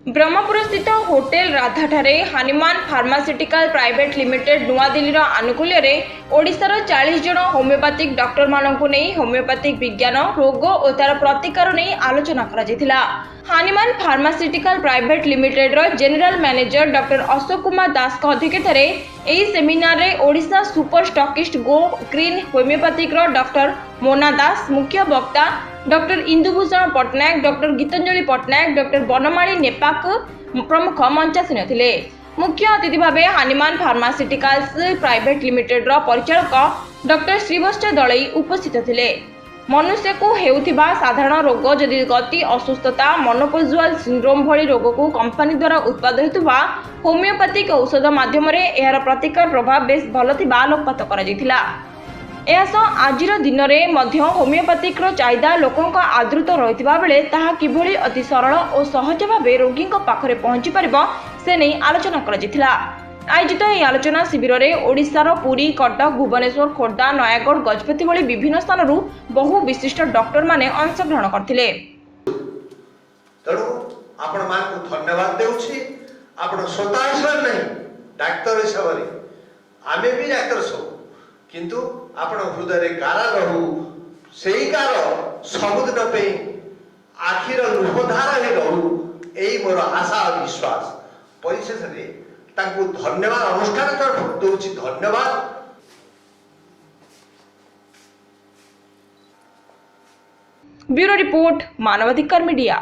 ब्रह्मपुर स्थित होटेल राधाठारे Hanuman pharmaceutical private limited नुआ दिल्ली आनुकूल्य ओडिशार 40 जन होमियोपैथिक डॉक्टर मानकु नहीं होमियोपैथिक विज्ञान रोग और तार प्रतिकार नहीं आलोचना करा। हनुमान फार्मास्यूटिकल प्राइवेट लिमिटेड रो general manager doctor Ashok Kumar Das अध्यक्षतार सेमिनार रे Odisha super stockist go green homeopathic doctor Mona Das, मुख्य वक्ता doctor Indubhushan Pattnaik, doctor Gitanjali Pattnaik, doctor Banamali Nepak प्रमुख मंचासीन थिले। मुख्य अतिथि भाव हनुमान फार्मास्यूटिकल्स प्राइवेट लिमिटेड रो परिचालक डॉक्टर श्रीवत्स दलई उपस्थित थिले। मनुष्य को हेउथिबा साधारण रोग जदि गति असुस्थता मोनोपोजुअल सिंड्रोम भली रोग को कंपनी द्वारा उत्पादित हेतुबा होमियोपैथिक औषध माध्यम यार प्रतिकार प्रभाव बेस भल थिबा आलोकपात करा जैथिला। आजिर दिन में होमियोपैथिक चाहिदा लोकों का आदृत रहिथिबा बेले ताहा किभली अति सरल और सहज भाव रोगी पाखरे पहुंची पारिबो से नहीं आलोचना करा जैथिला। आयोजित यह आलोचना शिविर में ओडिशार पुरी, कटक, भुवनेश्वर, खोर्धा, नयागढ़, गजपति भली विभिन्न स्थान बहु विशिष्ट डॉक्टर माने अंशग्रहण करथिले। तेणु आपण मानकु धन्यवाद देउछि। आपण स्वतः हिसाब नहीं डाक्टर हिसाब रे आमे भी डाक्टर सब किंतु आपण हृदय गारा रहू सेही कार सबुदिन पे आखिर लुहधारा ही रहू एई मोर आशा और विश्वास। परिशेष रे तांकु धन्यवाद अनुष्ठान तरफ दउछि। धन्यवाद। ब्यूरो रिपोर्ट, मानवाधिकार मीडिया।